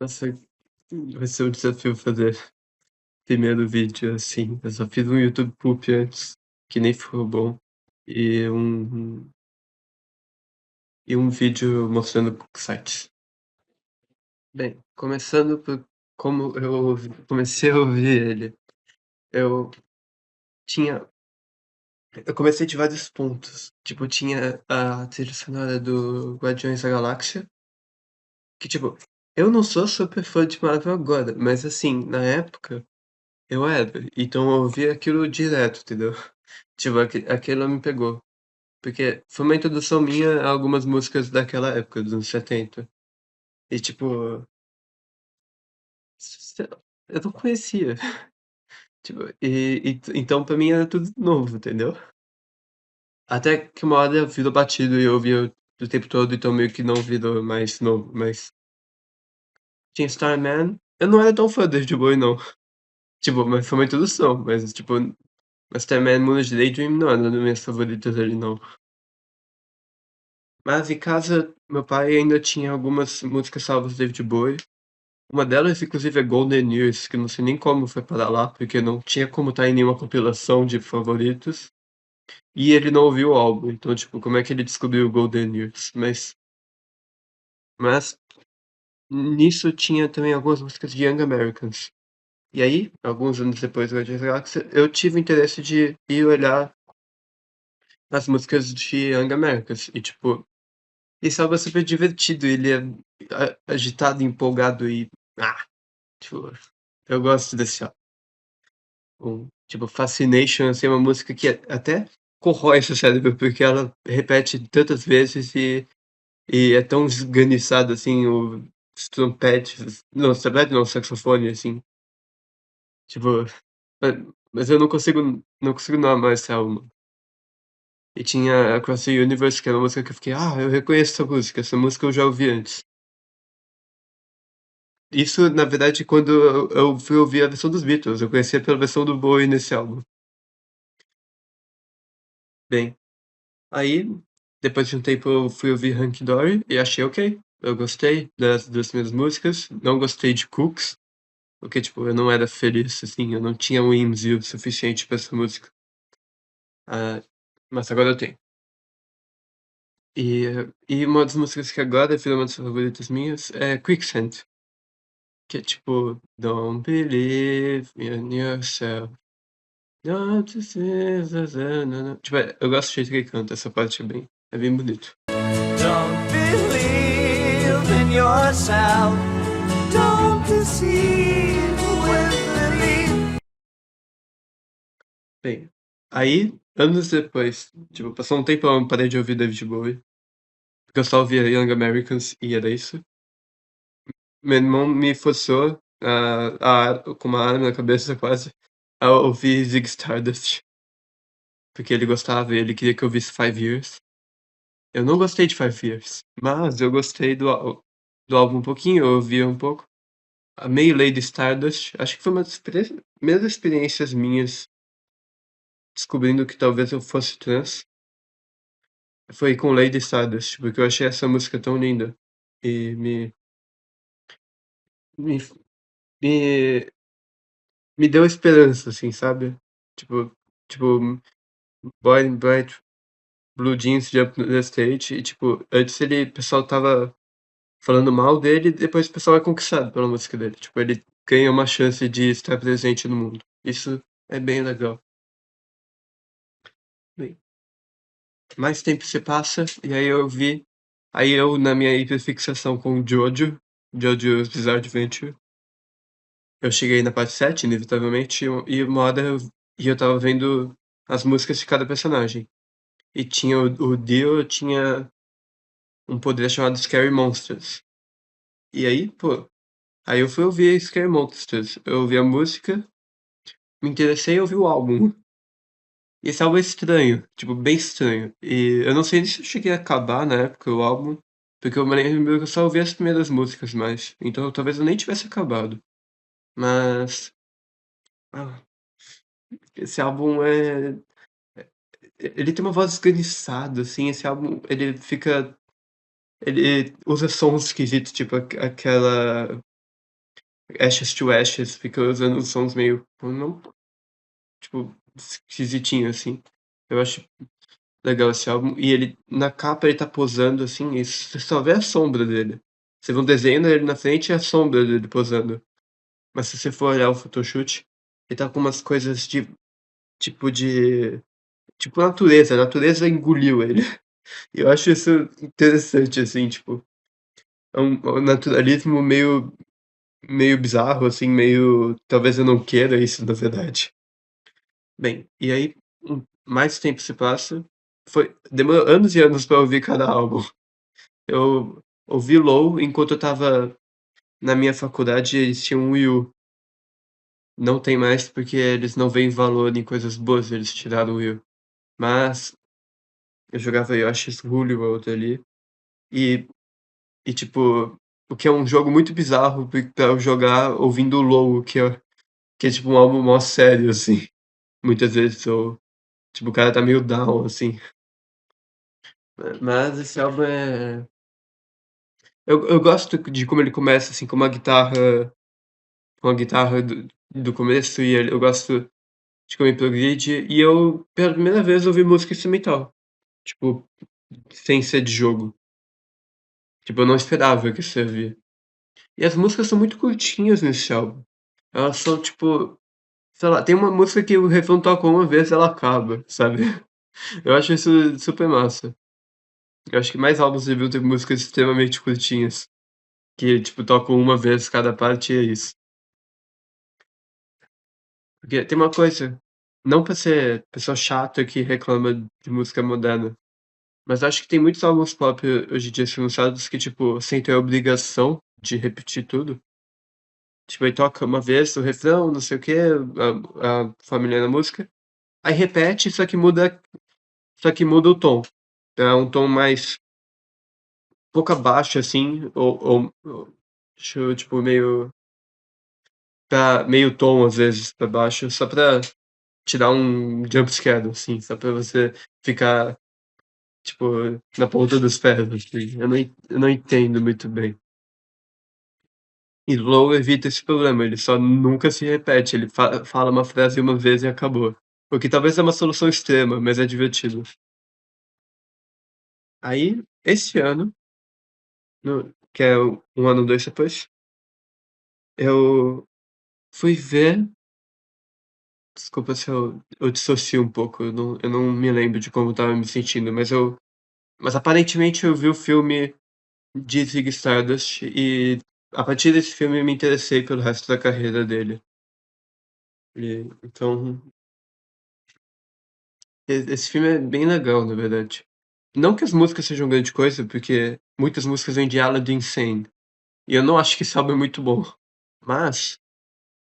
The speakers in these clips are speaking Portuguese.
Nossa, vai ser um desafio fazer primeiro vídeo, assim. Eu só fiz um YouTube Poop antes, que nem ficou bom. E um vídeo mostrando sites. Bem, começando por como comecei a ouvir ele. Eu tinha. Eu comecei de vários pontos. Tipo, tinha a trilha sonora do Guardiões da Galáxia. Que, tipo, eu não sou super fã de Marvel agora, mas assim, na época, eu era. Então eu ouvia aquilo direto, entendeu? Tipo, aquilo me pegou. Porque foi uma introdução minha a algumas músicas daquela época, dos anos 70. E tipo, se- eu não conhecia. Tipo, então pra mim era tudo novo, entendeu? Até que uma hora virou batido e eu ouvia o tempo todo, então meio que não virou mais novo. Mas tinha Starman. Eu não era tão fã do David Bowie, não. Tipo, mas foi uma introdução. Mas, tipo, Starman, Moonage Daydream não era das minhas favoritas ali, não. Mas em casa, meu pai ainda tinha algumas músicas salvas do David Bowie. Uma delas, inclusive, é Golden Years, que eu não sei nem como foi parar lá, porque não tinha como estar em nenhuma compilação de favoritos. E ele não ouviu o álbum, então, tipo, como é que ele descobriu Golden Years? Mas nisso tinha também algumas músicas de Young Americans. E aí, alguns anos depois do Guardiões da Galáxia, eu tive o interesse de ir olhar as músicas de Young Americans. E, tipo, esse álbum é super divertido, ele é agitado, empolgado e. Ah, tipo, eu gosto desse álbum. Tipo, Fascination, assim, é uma música que até corrói seu cérebro, porque ela repete tantas vezes e é tão esganiçado, assim, os trompetes. Não, os trompetes não, o saxofone, assim. Tipo, mas eu não consigo não amar esse álbum. E tinha Across the Universe, que era uma música que eu fiquei, eu reconheço essa música eu já ouvi antes. Isso, na verdade, quando eu fui ouvir a versão dos Beatles, eu conhecia pela versão do Bowie nesse álbum. Bem, aí, depois de um tempo, eu fui ouvir Hunky Dory e achei ok. Eu gostei das duas primeiras músicas, não gostei de Cooks, porque, tipo, eu não era feliz, assim, eu não tinha um whimsy o suficiente pra essa música. Ah, mas agora eu tenho. E uma das músicas que agora virou uma das favoritas minhas é Quicksand, que é tipo, Don't believe in yourself. Don't say that, tipo, eu gosto do jeito que ele canta, essa parte é bem bonito. Don't believe in yourself. Don't deceive willfully. Bem, aí, anos depois, tipo, passou um tempo eu parei de ouvir David Bowie, porque eu só ouvia Young Americans e era isso. Meu irmão me forçou com uma arma na cabeça quase, a ouvir Ziggy Stardust, porque ele gostava e ele queria que eu ouvisse Five Years. Eu não gostei de Five Years, mas eu gostei do álbum um pouquinho, eu ouvi um pouco. Amei Lady Stardust, acho que foi uma das primeiras experiências minhas descobrindo que talvez eu fosse trans. Foi com Lady Stardust, porque eu achei essa música tão linda. E me, me, me deu esperança, assim, sabe? Tipo, tipo, Boy in Bright Blue Jeans Jump the Stage. E, tipo, antes o pessoal tava falando mal dele, depois o pessoal é conquistado pela música dele. Tipo, ele ganha uma chance de estar presente no mundo. Isso é bem legal. Bem, mais tempo se passa, e aí eu vi. Aí eu, na minha hiperfixação com o Jojo's Bizarre Adventure, eu cheguei na parte 7 inevitavelmente, e uma hora eu tava vendo as músicas de cada personagem. E tinha o Dio tinha um poder chamado Scary Monsters. E aí, pô, aí eu fui ouvir Scary Monsters. Eu ouvi a música, me interessei e ouvi o álbum. E esse álbum é estranho, tipo, bem estranho. E eu não sei nem se eu cheguei a acabar na época o álbum, porque eu me lembro que eu só ouvi as primeiras músicas mais. Então talvez eu nem tivesse acabado. Mas. ah, esse álbum é. Ele tem uma voz esganiçada, assim. Esse álbum, ele fica. Ele usa sons esquisitos, tipo aquela. Ashes to Ashes, fica usando uns sons meio, não, tipo, esquisitinho, assim. Eu acho legal esse álbum. E ele, na capa, ele tá posando, assim, e você só vê a sombra dele. Você vê um desenho dele na frente e a sombra dele posando. Mas se você for olhar o photoshoot, ele tá com umas coisas de, tipo de, tipo natureza. A natureza engoliu ele. E eu acho isso interessante, assim, tipo, é um naturalismo meio bizarro, assim, meio, talvez eu não queira isso, na verdade. Bem, e aí, mais tempo se passa, demorou anos e anos pra ouvir cada álbum. Eu ouvi Low enquanto eu estava na minha faculdade, eles tinham um Wii U. Não tem mais porque eles não veem valor em coisas boas, eles tiraram o Wii U. Mas eu jogava Yoshi's Woolly World ali e tipo, o que é um jogo muito bizarro pra eu jogar ouvindo Low, que é tipo um álbum mó sério, assim. Muitas vezes eu, tipo, o cara tá meio down, assim. Mas esse álbum é. Eu gosto de como ele começa, assim, com a guitarra do começo, e eu gosto de como ele progride. E eu, pela primeira vez, ouvi música instrumental, tipo, sem ser de jogo. Tipo, eu não esperava que isso ia vir. E as músicas são muito curtinhas nesse álbum. Elas são, tipo, sei lá, tem uma música que o refrão toca uma vez e ela acaba, sabe? Eu acho isso super massa. Eu acho que mais álbuns deviam ter músicas extremamente curtinhas, que, tipo, tocam uma vez cada parte e é isso. Porque tem uma coisa, não pra ser pessoa chata que reclama de música moderna, mas acho que tem muitos álbuns pop hoje em dia sendo lançados que, tipo, sentem a obrigação de repetir tudo. Tipo, aí toca uma vez o refrão, não sei o quê, a família da música, aí repete, só que muda o tom. É um tom mais pouco abaixo, assim, deixa eu, tipo, meio tom, às vezes, pra baixo, só pra te dar um jump scare, assim, só pra você ficar, tipo, na ponta dos pés, assim. Eu não entendo muito bem. E Low evita esse problema, ele só nunca se repete, ele fala uma frase uma vez e acabou. O que talvez é uma solução extrema, mas é divertido. Aí, esse ano, que é um ano, dois depois, eu fui ver. Desculpa se eu dissocio um pouco, eu não me lembro de como eu estava me sentindo, mas aparentemente eu vi o filme de Ziggy Stardust e a partir desse filme eu me interessei pelo resto da carreira dele. Então, esse filme é bem legal, na verdade. Não que as músicas sejam grande coisa, porque muitas músicas vêm de Aladdin Sane, e eu não acho que esse álbum é muito bom. Mas,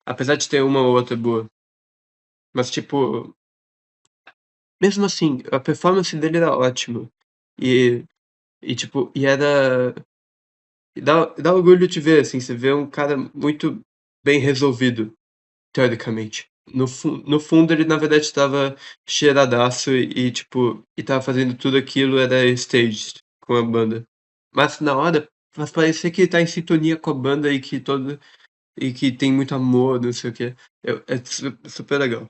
apesar de ter uma ou outra boa, mas tipo, mesmo assim, a performance dele era ótima. E, tipo, dá orgulho de ver, assim, você vê um cara muito bem resolvido, teoricamente. No fundo, ele na verdade estava cheiradaço tipo, e tava fazendo tudo aquilo, era staged com a banda. Mas na hora, faz parecer que ele tá em sintonia com a banda e que tem muito amor, não sei o quê. É super legal.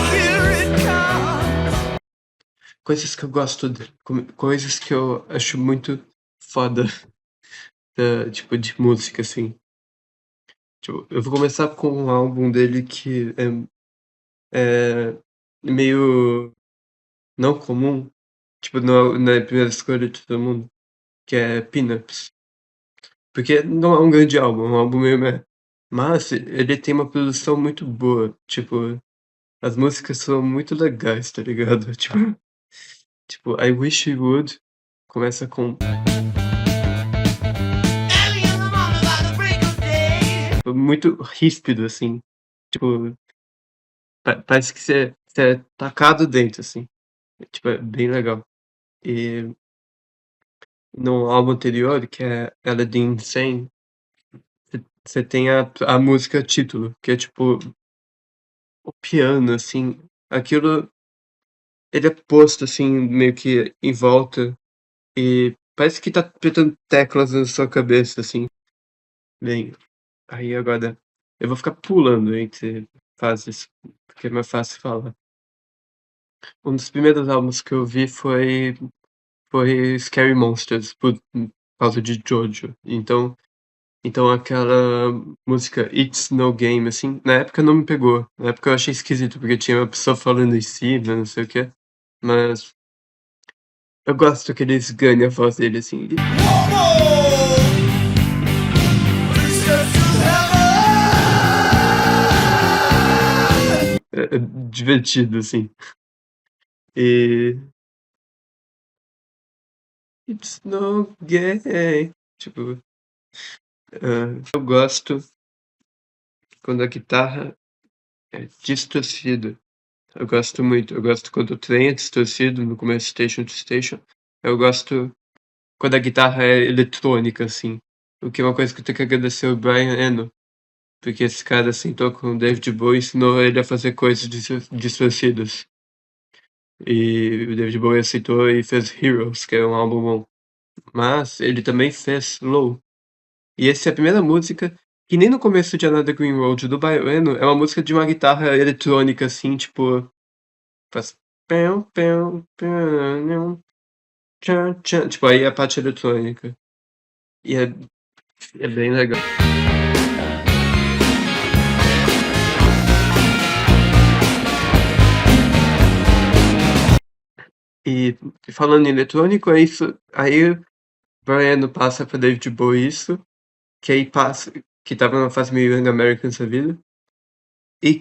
Here it comes. Coisas que eu gosto dele, coisas que eu acho muito foda, tipo, de música, assim. Tipo, eu vou começar com um álbum dele que é meio não comum, tipo, não é a primeira escolha de todo mundo, que é Peanuts. Porque não é um grande álbum, é um álbum meio meh. Mas ele tem uma produção muito boa, tipo, as músicas são muito legais, tá ligado? Tipo, I Wish You Would começa com Early in the morning by the break of day. muito ríspido, assim. Tipo, parece que você é tacado dentro, assim. Tipo, é bem legal. E no álbum anterior, que é Aladdin Sane, você tem a música título, que é tipo o piano, assim. Aquilo ele é posto, assim, meio que em volta e parece que tá apertando teclas na sua cabeça, assim. Bem, aí agora eu vou ficar pulando entre fases, porque é mais fácil falar. Um dos primeiros álbuns que eu vi foi Scary Monsters, por causa de Jojo. Então aquela música It's No Game, assim, na época não me pegou. Na época eu achei esquisito, porque tinha uma pessoa falando em cima, não sei o quê. Mas eu gosto que eles ganhem a voz dele, assim. É divertido, assim. E It's No Game. Tipo, eu gosto quando a guitarra é distorcida. Eu gosto muito. Eu gosto quando o trem é distorcido no começo, Station to Station. Eu gosto quando a guitarra é eletrônica, assim. O que é uma coisa que eu tenho que agradecer ao Brian Eno, porque esse cara sentou com o David Bowie e ensinou ele a fazer coisas distorcidas. E o David Bowie aceitou e fez Heroes, que é um álbum bom. Mas ele também fez Low. E essa é a primeira música que nem no começo de Another Green Road do Brian Eno é uma música de uma guitarra eletrônica, assim, tipo. Faz. Pão, pão, pão, tchan, tchan. Tipo, aí é a parte eletrônica. E é bem legal. E falando em eletrônico, é isso. Aí o Brian passa pra David Bowie isso, que aí passa. Que tava numa fase meio Young Americans da vida. E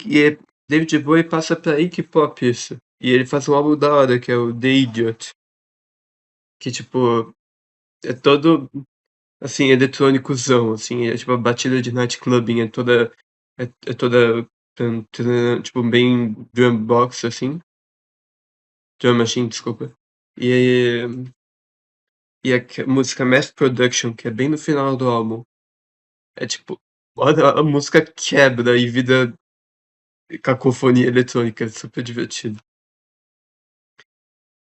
David Bowie passa pra Iggy Pop isso. E ele faz um álbum da hora, que é o The Idiot. Que, tipo, é todo, assim, eletrônicozão, assim. É tipo a batida de nightclubbing, é toda, tipo, bem drum box, assim. Drum machine, desculpa. E aí, e a música Mass Production, que é bem no final do álbum. É tipo, a música quebra e vira cacofonia eletrônica, é super divertido.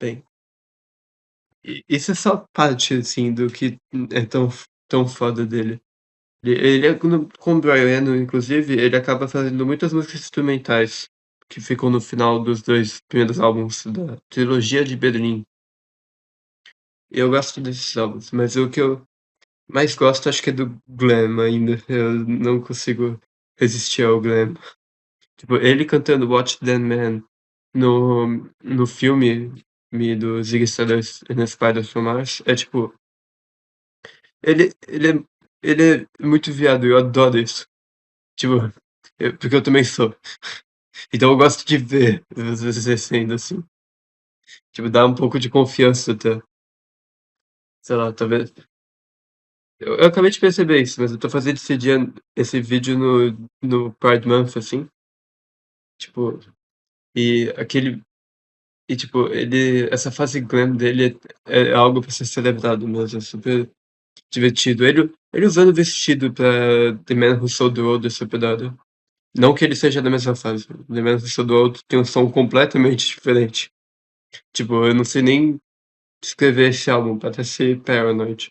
Bem, isso é só parte, assim, do que é tão foda dele. Ele com o Brian Eno, inclusive, ele acaba fazendo muitas músicas instrumentais que ficam no final dos dois primeiros álbuns da trilogia de Berlim. Eu gosto desses álbuns, mas o que eu mais gosto acho que é do glam ainda. Eu não consigo resistir ao glam. Tipo, ele cantando Watch That Man no filme do Ziggy Stardust and the Spiders from Mars é tipo, ele é muito viado, eu adoro isso. Tipo, porque eu também sou. Então eu gosto de ver você sendo assim. Tipo, dá um pouco de confiança até. Sei lá, talvez. Eu acabei de perceber isso, mas eu tô fazendo esse vídeo no Pride Month, assim. Tipo, e aquele. E tipo, essa fase glam dele é algo pra ser celebrado mesmo, é super divertido. Ele usando vestido pra The Man Who Sold the World é super da hora. Não que ele seja da mesma fase. The Man Who Sold the World tem um som completamente diferente. Tipo, eu não sei nem descrever esse álbum, parece Paranoid.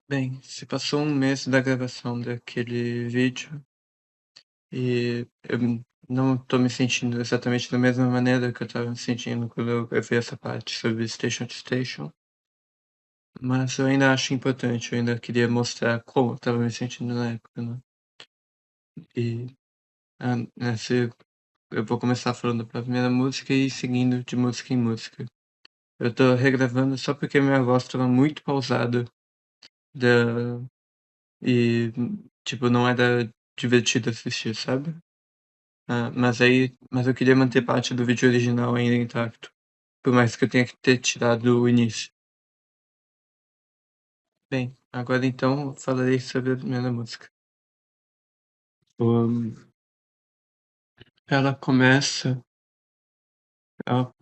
Bem, se passou um mês da gravação daquele vídeo e eu não tô me sentindo exatamente da mesma maneira que eu tava me sentindo quando eu gravei essa parte sobre Station to Station, mas eu ainda acho importante, eu ainda queria mostrar como eu tava me sentindo na época, né? E nesse, eu vou começar falando pela primeira música e seguindo de música em música. Eu tô regravando só porque minha voz tava muito pausada da... e, tipo, não era divertido assistir, sabe? Mas eu queria manter parte do vídeo original ainda intacto, por mais que eu tenha que ter tirado o início. Bem, agora então falarei sobre a primeira música. Um, ela começa. Ela,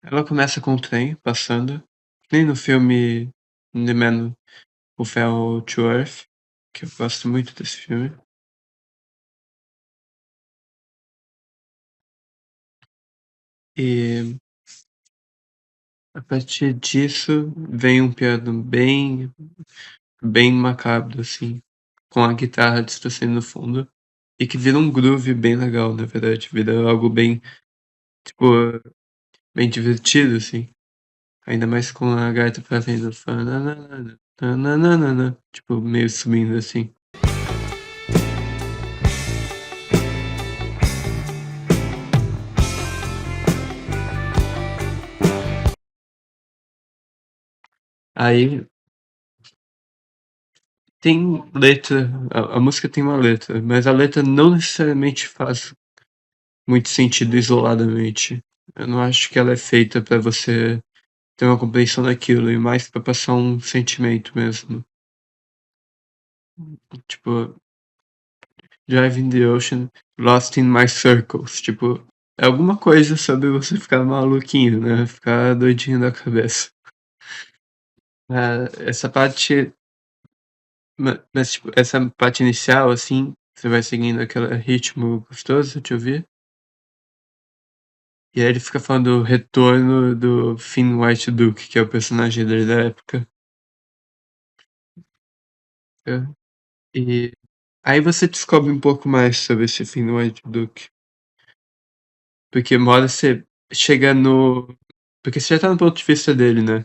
ela começa com o trem passando, que nem no filme The Man o Fell to Earth, que eu gosto muito desse filme. E a partir disso vem um piano bem macabro, assim, com a guitarra distorcendo no fundo. E que vira um groove bem legal, na verdade. Vira algo bem, tipo, bem divertido, assim. Ainda mais com a gaita fazendo fananana, tananana, tipo, meio subindo assim. Aí tem letra, a música tem uma letra, mas a letra não necessariamente faz muito sentido isoladamente. Eu não acho que ela é feita pra você ter uma compreensão daquilo, e mais pra passar um sentimento mesmo. Tipo, Drive in the Ocean, Lost in My Circles. Tipo, é alguma coisa sobre você ficar maluquinho, né? Ficar doidinho da cabeça. Essa parte. Mas, tipo, essa parte inicial, assim, você vai seguindo aquele ritmo gostoso de ouvir. E aí ele fica falando do retorno do Finn White Duke, que é o personagem dele da época. É. E aí você descobre um pouco mais sobre esse Finn White Duke. Porque uma hora você chega no. Porque você já tá no ponto de vista dele, né?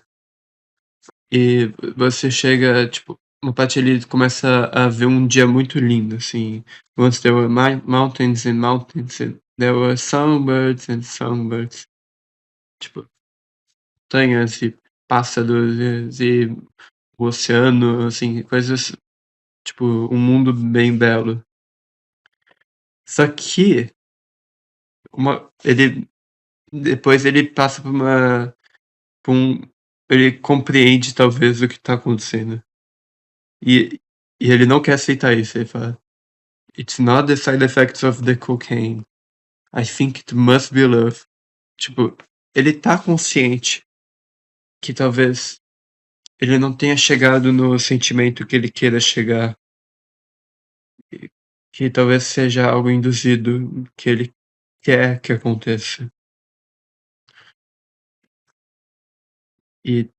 E você chega, tipo, uma parte ele começa a ver um dia muito lindo, assim. Once there were mountains and mountains, and there were songbirds and songbirds. Tipo, montanhas e pássaros e o oceano, assim, coisas, tipo, um mundo bem belo. Só que ele depois ele passa por um, ele compreende talvez o que tá acontecendo. E, e ele não quer aceitar isso, ele fala, It's not the side effects of the cocaine. I think it must be love. Tipo, ele tá consciente que talvez ele não tenha chegado no sentimento que ele queira chegar. Que talvez seja algo induzido que ele quer que aconteça. E,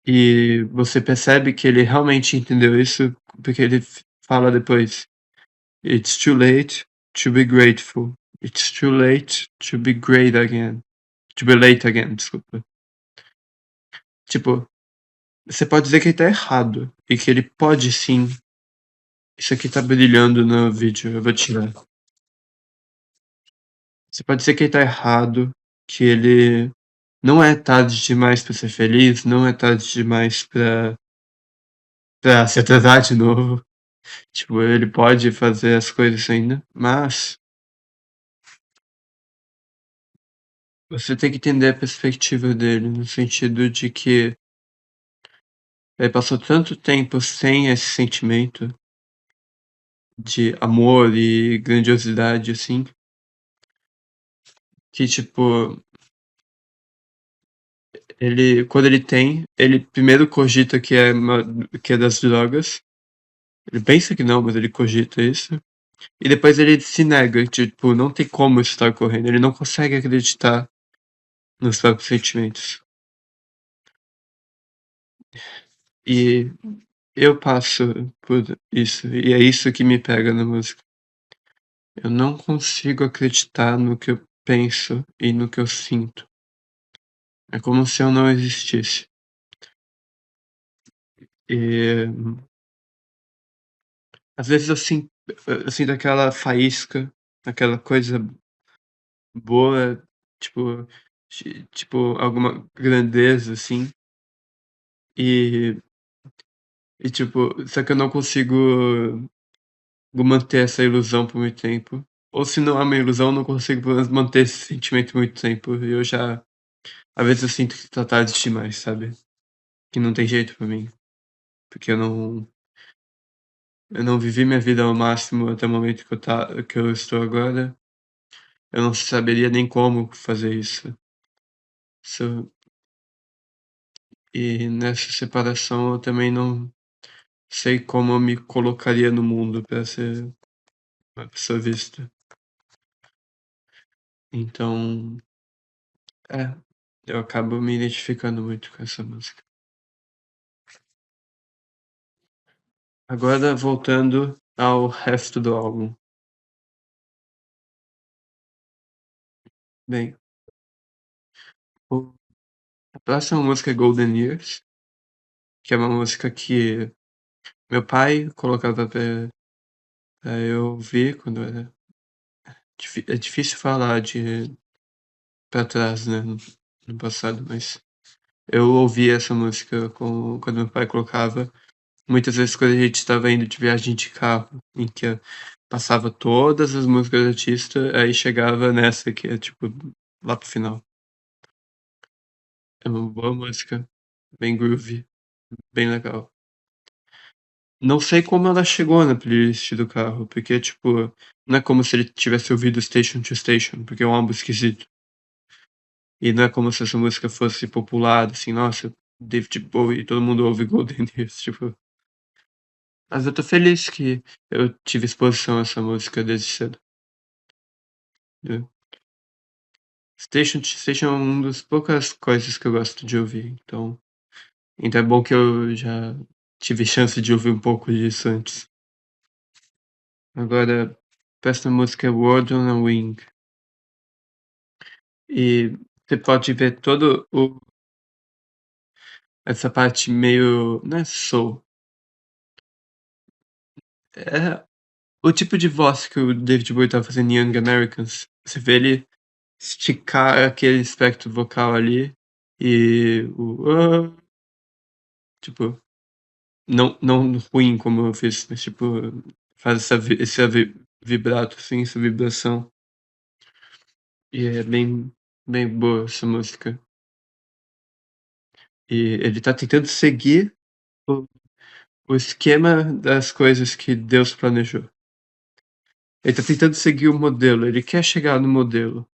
e você percebe que ele realmente entendeu isso porque ele fala depois: It's too late to be grateful. It's too late to be great again. To be late again, desculpa. Tipo, você pode dizer que ele tá errado. E que ele pode sim. Isso aqui tá brilhando no vídeo, eu vou tirar. Você pode dizer que ele tá errado. Que ele não é tarde demais pra ser feliz. Não é tarde demais pra se atrasar de novo. Tipo, ele pode fazer as coisas ainda. Mas você tem que entender a perspectiva dele. No sentido de que ele passou tanto tempo sem esse sentimento de amor e grandiosidade, assim, que, tipo, ele, quando ele tem, ele primeiro cogita que é das drogas. Ele pensa que não, mas ele cogita isso. E depois ele se nega, tipo, não tem como isso estar ocorrendo. Ele não consegue acreditar nos próprios sentimentos. E eu passo por isso, e é isso que me pega na música. Eu não consigo acreditar no que eu penso e no que eu sinto. É como se eu não existisse. E às vezes eu sinto aquela faísca, aquela coisa boa, tipo, tipo alguma grandeza, assim. E, e tipo, só que eu não consigo manter essa ilusão por muito tempo. Ou se não é uma ilusão, eu não consigo pelo menos manter esse sentimento por muito tempo. E eu já, às vezes eu sinto que tá tarde demais, sabe? Que não tem jeito pra mim. Porque eu não vivi minha vida ao máximo até o momento que eu estou agora. Eu não saberia nem como fazer isso. So, e nessa separação eu também sei como eu me colocaria no mundo pra ser uma pessoa vista. Então, é, eu acabo me identificando muito com essa música. Agora voltando ao resto do álbum. Bem, o a próxima música é Golden Years, que é uma música que meu pai colocava pra eu ouvir quando era é difícil falar de pra trás, né, no passado, mas eu ouvi essa música quando meu pai colocava, muitas vezes quando a gente estava indo de viagem de carro, em que passava todas as músicas do artista, aí chegava nessa que é, tipo, lá pro final. É uma boa música, bem groovy, bem legal. Não sei como ela chegou na playlist do carro, porque, tipo, não é como se ele tivesse ouvido Station to Station, porque é um álbum esquisito. E não é como se essa música fosse popular, assim, nossa, David Bowie, todo mundo ouve Golden Years, tipo. Mas eu tô feliz que eu tive exposição a essa música desde cedo. Né? Station to Station é uma das poucas coisas que eu gosto de ouvir, então é bom que eu já tive chance de ouvir um pouco disso antes. Agora, a próxima música é World on a Wing. E você pode ver todo essa parte meio. Não é soul. É o tipo de voz que o David Bowie tá fazendo em Young Americans. Você vê ele esticar aquele espectro vocal ali e tipo, não ruim como eu fiz, mas tipo, faz esse vibrato assim, essa vibração. E é bem boa essa música. E ele tá tentando seguir o, o esquema das coisas que Deus planejou. Ele tá tentando seguir o modelo, ele quer chegar no modelo.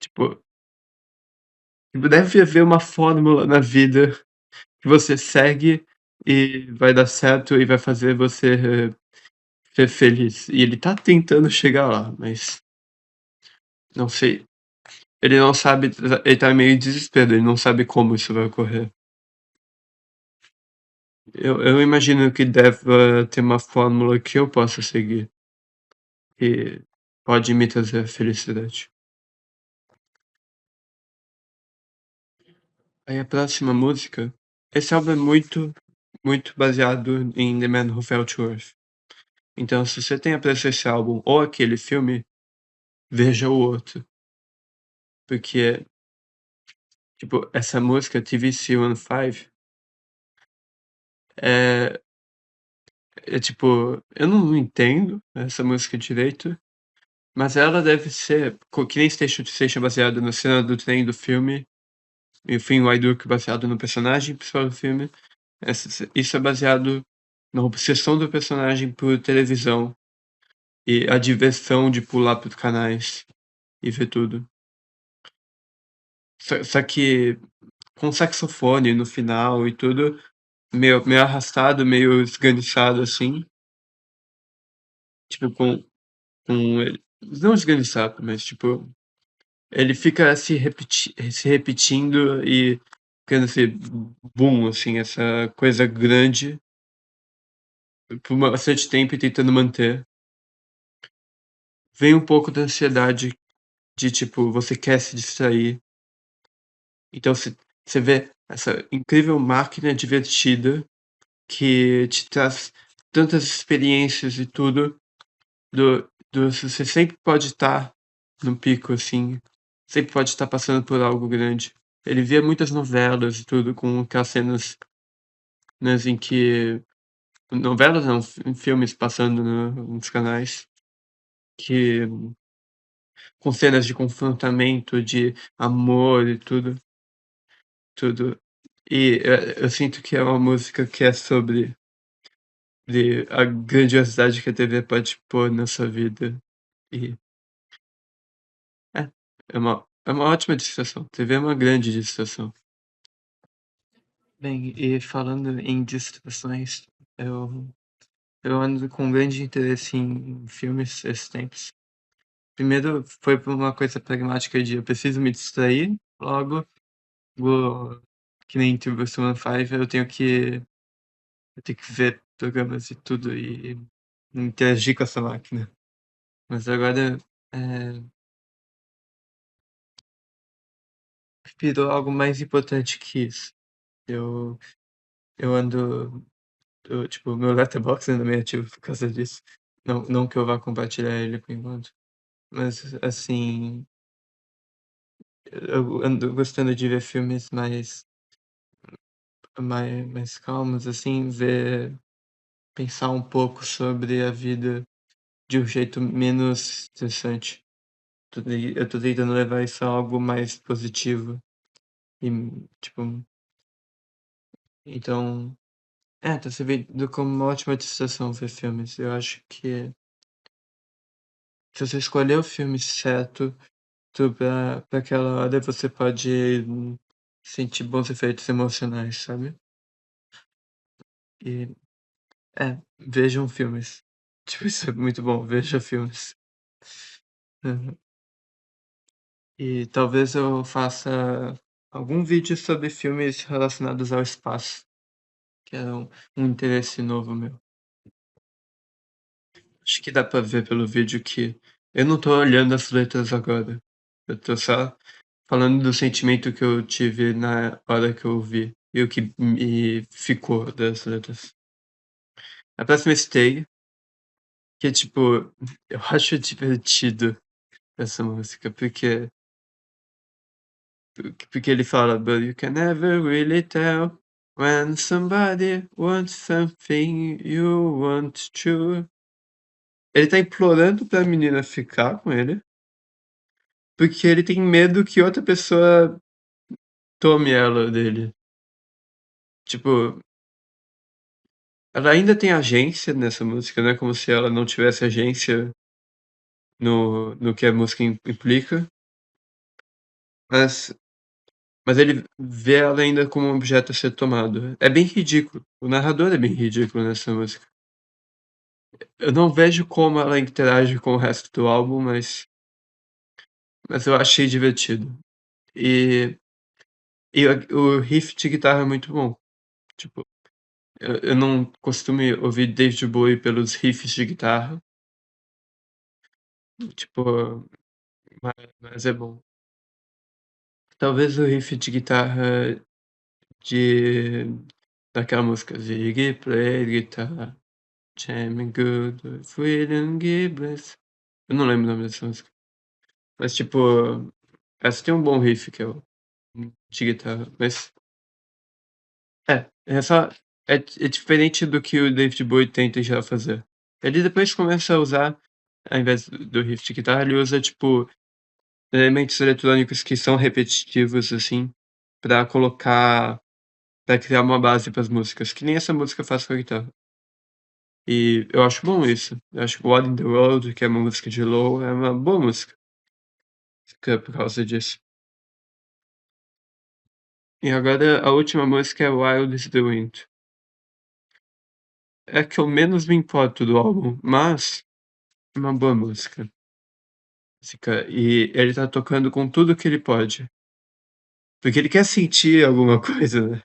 Tipo, deve haver uma fórmula na vida que você segue e vai dar certo e vai fazer você ser feliz. E ele tá tentando chegar lá, mas não sei. Ele não sabe, ele tá meio em desespero, ele não sabe como isso vai ocorrer. Eu imagino que deve ter uma fórmula que eu possa seguir e pode me trazer felicidade. Aí a próxima música, esse álbum é muito baseado em The Man Who Fell to Earth. Então, se você tem apreço a esse álbum ou aquele filme, veja o outro. Porque, tipo, essa música, TVC15, é, é tipo, eu não entendo essa música direito, mas ela deve ser, que nem Station to Station baseada na cena do trem do filme, e o Finn Wyduk baseado no personagem principal do filme. Isso é baseado na obsessão do personagem por televisão e a diversão de pular por canais e ver tudo. Só que com saxofone no final e tudo, meio arrastado, meio esganiçado assim, tipo com ele, não esganiçado, mas tipo, ele fica se repetindo e ficando esse boom, assim, essa coisa grande por bastante tempo e tentando manter. Vem um pouco da ansiedade de, tipo, você quer se distrair. Então você vê essa incrível máquina divertida que te traz tantas experiências e tudo, você sempre pode estar no pico, assim, sempre pode estar passando por algo grande. Ele via muitas novelas e tudo, com aquelas cenas, em que. Novelas não, filmes passando nos canais, que. Com cenas de confrontamento, de amor e tudo. E eu sinto que é uma música que é sobre a grandiosidade que a TV pode pôr na sua vida. E é, é uma ótima distração. TV é uma grande distração. Bem, e falando em distrações, Eu, eu ando com grande interesse em filmes esses tempos. Primeiro foi por uma coisa pragmática de eu preciso me distrair, logo vou, que nem Two vs 15, eu tenho que ver programas e tudo e interagir com essa máquina. Mas agora é, virou algo mais importante que isso. Eu, eu ando, tipo, meu letterboxd anda meio ativo por causa disso. Não que eu vá compartilhar ele por enquanto. Mas, assim, eu ando gostando de ver filmes mais calmos, assim, pensar um pouco sobre a vida de um jeito menos estressante. Eu tô tentando levar isso a algo mais positivo. E, tipo, então, tá servindo como uma ótima distração ver filmes. Eu acho que se você escolher o filme certo, pra aquela hora você pode sentir bons efeitos emocionais, sabe? E, vejam filmes. Tipo, isso é muito bom, veja filmes. Uhum. E talvez eu faça algum vídeo sobre filmes relacionados ao espaço, que é um interesse novo meu. Acho que dá pra ver pelo vídeo que eu não tô olhando as letras agora. Eu tô só falando do sentimento que eu tive na hora que eu vi e o que me ficou das letras. A próxima é Stay, que é tipo, eu acho divertido essa música, porque ele fala, but you can never really tell when somebody wants something you want to. Ele tá implorando pra menina ficar com ele, porque ele tem medo que outra pessoa tome ela dele. Tipo, ela ainda tem agência nessa música, não é como se ela não tivesse agência no que a música implica, mas, mas ele vê ela ainda como um objeto a ser tomado. É bem ridículo. O narrador é bem ridículo nessa música. Eu não vejo como ela interage com o resto do álbum, mas eu achei divertido. E, o riff de guitarra é muito bom. Tipo, eu não costumo ouvir David Bowie pelos riffs de guitarra. Tipo, mas é bom. Talvez o riff de guitarra de daquela música Ziggy play guitar, jamming good with William Gibbons. Eu não lembro o nome dessa música. Mas tipo, essa tem um bom riff que é o de guitarra. Mas é só. É diferente do que o David Bowie tenta já fazer. Ele depois começa a usar, ao invés do riff de guitarra, ele usa tipo elementos eletrônicos que são repetitivos, assim, pra colocar, pra criar uma base pras músicas, que nem essa música faz com a guitarra. E eu acho bom isso. Eu acho que What in the World, que é uma música de Low, é uma boa música. Que é por causa disso. E agora a última música é Wild is the Wind. É a que eu menos me importo do álbum, mas é uma boa música. E ele tá tocando com tudo que ele pode. Porque ele quer sentir alguma coisa, né?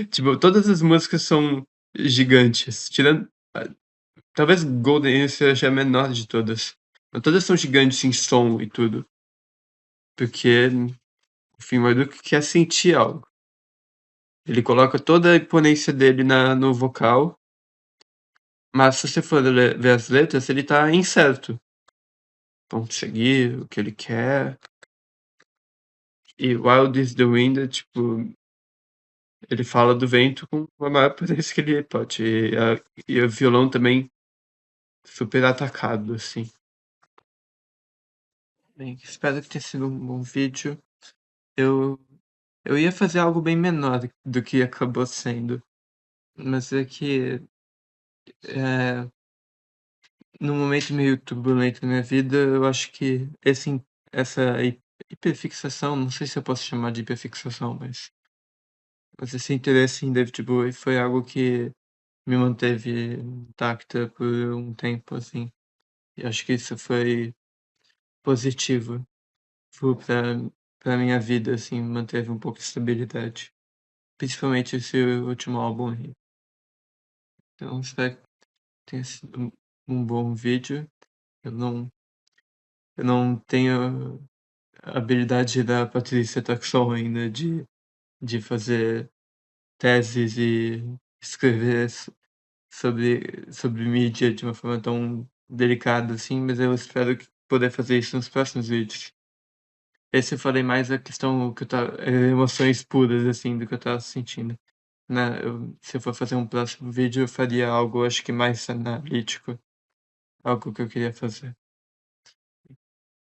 Tipo, todas as músicas são gigantes. Tirando. Talvez Golden seja a menor de todas. Mas todas são gigantes em som e tudo. Porque o Finn Warduk quer sentir algo. Ele coloca toda a imponência dele no vocal. Mas se você for ver as letras, ele tá incerto. Vamos seguir o que ele quer. E Wild is the Wind é tipo. Ele fala do vento com a maior potência que ele pode. E o violão também super atacado, assim. Bem, espero que tenha sido um bom vídeo. Eu, eu ia fazer algo bem menor do que acabou sendo. Mas é que é, num momento meio turbulento da minha vida, eu acho que essa hiperfixação, não sei se eu posso chamar de hiperfixação, mas esse interesse em David Bowie foi algo que me manteve intacta por um tempo, assim. E acho que isso foi positivo. Foi pra minha vida, assim, manteve um pouco de estabilidade. Principalmente esse último álbum aí. Então espero que tenha sido um bom vídeo. Eu não, eu não tenho a habilidade da Patrícia Taxon ainda de fazer teses e escrever sobre mídia de uma forma tão delicada assim, mas eu espero poder fazer isso nos próximos vídeos. Esse eu falei mais a questão que eu tava, emoções puras, assim, do que eu tava sentindo. Se eu for fazer um próximo vídeo, eu faria algo, acho que mais analítico, algo que eu queria fazer.